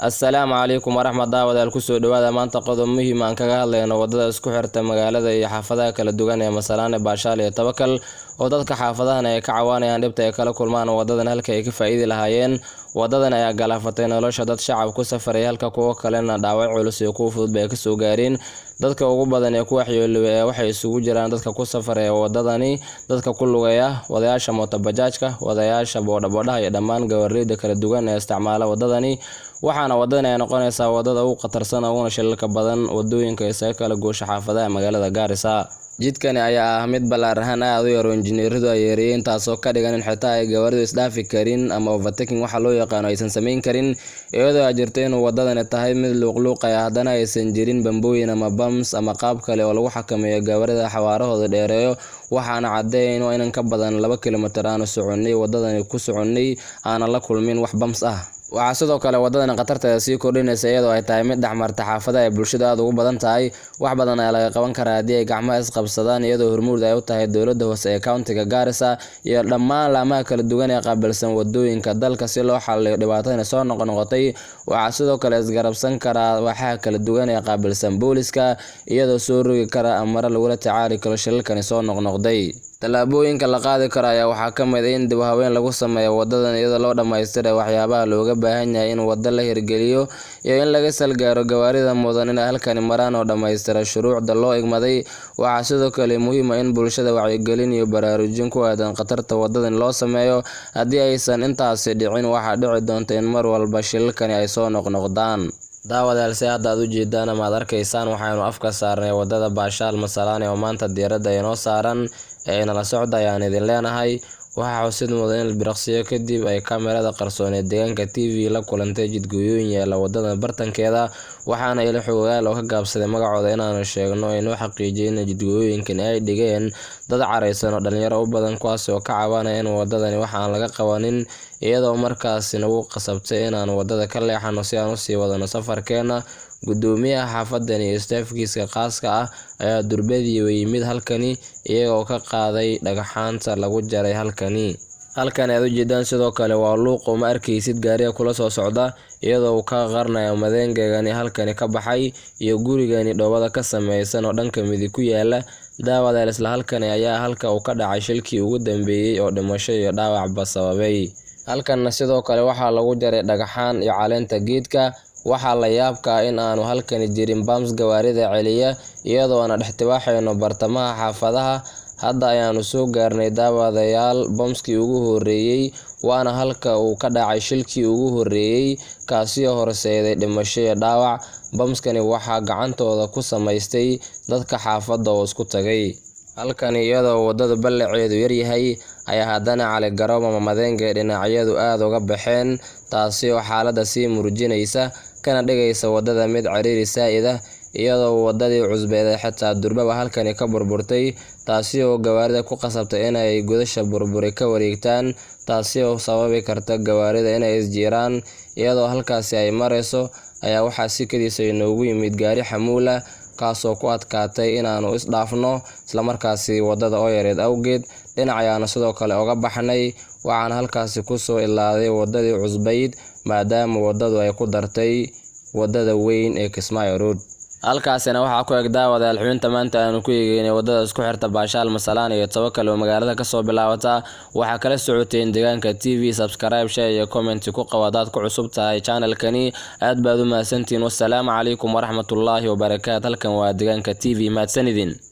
Assalaamu calaykum waraxmatullaahi wadaal kusoo dhawaada maanta qodob muhiim aan kaga hadlayno wadada isku xirta magaalada iyo xaafadaha kala duwan ee Masalaane Baashaal iyo Tawakal oo dadka xaafadahan ay ka caawinayaan dhibta ay kala kulmaan wadadan halka ay ka faa'iidi lahaayeen. Wadadan ayaa galaafatay nolosha dad shacab ku safaray halka kuwa kalena dhaawac culus iyo kuwa fudud bay ka soo gaareen. Dadka ugu badan ee ku waxyeelloobay waxay isugu jiraan dadka ku safaray wadadani, dadka ku lugaya, wadayaasha mootobajaajka, wadayaasha boodha iyo dhammaan gawaarida kala duwan ee isticmaala wadadani. waxaana wadadan ay noqonaysaa wadada ugu khatarsan oo shilalka badan wadooyinka isaga kala goosha xaafadaha magaalada Garissa. Jidkani ayaa ah mid ballaaran aad u yar oo injineeradu ay yareeyeen taasoo ka dhigan in xitaa ay gawaaridu isdhaafi karin ama overtaking waxa loo yaqaan aysan sameyn karin, iyadoo ay jirto in wadadani tahay mid luuqluuqaya haddana aysan jirin bambooyin ama bumps ama qaab kale oo lagu xakameeyo gawaarida xawaarahooda dheereeyo. waxaana cadeyn in ka badan 2 kiiloomitir aan soconay wadadani ku soconay aan la kulmin wax bumps ah. waxaa sidoo kale wadadan khatarteeda sii kordhinaysa iyadoo ay tahay mid dhexmarta xaafadaha ay bulshada aad ugu badan tahay. wax badan ayaa laga qaban karaa haddii ay gacmaha isqabsadaan, iyadoo hormuud ay u tahay dowladda hoose ee countiga Garissa iyo dhammaan laamaha kala duwan ee qaabilsan wadooyinka dalka si loo xalliyo dhibaatooyin soo noqnoqotay. waxaa sidoo kale isgarabsan karaa waxaa kala duwan ee qaabilsan booliska iyadoo soo rogi kara amara lagula tacaali karo shilalkani soo noqnoqday. Tallaabooyinka la qaadi karo ayaa waxaa ka mid ah in dib u habeyn lagu sameeyo wadadan iyadoo loo dhameystiray waxyaabaha looga baahan yahay in wada la hirgeliyo iyo in laga salgaaro gawaarida mudan in halkani maraan oo dhameystiray shuruucda loo igmaday. waxaa sidoo kale muhiim ah in bulshada wacyigelin iyo baraarujin ku aadan khatarta wadadan loo sameeyo. haddii aysan intaasi dhicin waxaa dhici doonta in mar walba shilalkani ay soo noqnoqdaan. daawadayaal si hadda aad u jeedaan ama aad arkaysaan waxaanu afka saarnay wadada Baashaal Masalaane oo maanta diiradda inoo saaran ee nala socda ayaan idin leenahay. waxaa xusid mudan in biraqsiyo kadib ay kamerada qarsoon ee deegaanka TV la kulantay jidgooyooyin yaala wadada bartankeeda, waxaana ila xogayaal oo ka gaabsaday magacooda inaanu sheegno inuu xaqiijiyay in jidgooyooyinkan ay dhigeen dad careysan oo dhalinyaro u badan kuwaas oo ka cabanaya in wadadani wax aan laga qabanin, iyadoo markaasi nagu qasabtay inaan wadada ka leexano si aan u sii wadano safarkeena. gudoomiyaha xaafadani iyo staafkiisa khaaska ah ayaa durbadii yimid halkani iyagoo ka qaaday dhagaxaanta lagu jaray halkani aad u jeedaan. sidoo kale waa luuq oo ma arkaysid gaariga kula soo socda iyadoo uu ka qarnayo madeengeegani halkani ka baxay iyo gurigani dhoobada ka samaysan oo dhanka midig ku yaala. daawadayaal isla halkani ayaa halka uu ka dhacay shilkii ugu dambeeyay oo dhimasho iyo dhaawacba sababay. halkanna sidoo kale waxaa lagu jaray dhagaxaan iyo caleenta geedka. waxaa la yaabka ah in aanu halkani jirin bumps gawaarida celiya, iyadoo aan dhextibaaxayno bartamaha xaafadaha. hadda ayaanu soo gaarnay daawadayaal bumpskii ugu horeeyay, waana halka uu ka dhacay shilkii ugu horeeyay kaasi oo horseeday dhimasho iyo dhaawac. bumpskani waxaa gacantooda ku samaystay dadka xaafadda oo isku tagay. halkani iyadoo wadada ballaceedu yar yahay ayaa haddana cali garoob ama madeenga dhinacyadu aad uga baxeen, taasi oo xaaladda sii murjinaysa kana dhigaysa wadada mid ciriiri saa'id ah, iyadoo wadadii cusbeed xitaa durbaba halkani ka burburtay, taasi oo gawaarida ku qasabtay inay godasha burburi ka wareegtaan, taasi oo sababi karta gawaarida inay isjiiraan. iyadoo halkaasi ay marayso ayaa waxaa si kadiisa inoogu yimid gaari xamuula kaasoo ku adkaatay inaanu isdhaafno isla markaasi wadada oo yareed awgeed. dhinac ayaana sidoo kale uga baxnay, waxaana halkaasi ku soo ilaaday wadadii cusbeyd maadaama wadadu ay ku dartay wadada weyn ee Kismaayo Road. halkaasina waxaa ku eg daawadayaal xubinta maanta aanu ku eegaynay wadada isku xirta Baashaal Masalaane iyo Tawakal oo magaalada ka soo bilaabata. waxaa kala socoteen deegaanka TV, subscribe, share iyo comment ku qawadaad ku cusub tahay channelkani. aad baad u mahadsantiin. wassalaamu calaykum waraxmatullaahi wabarakaatuh. halkan waa deegaanka TV. mahadsanidin.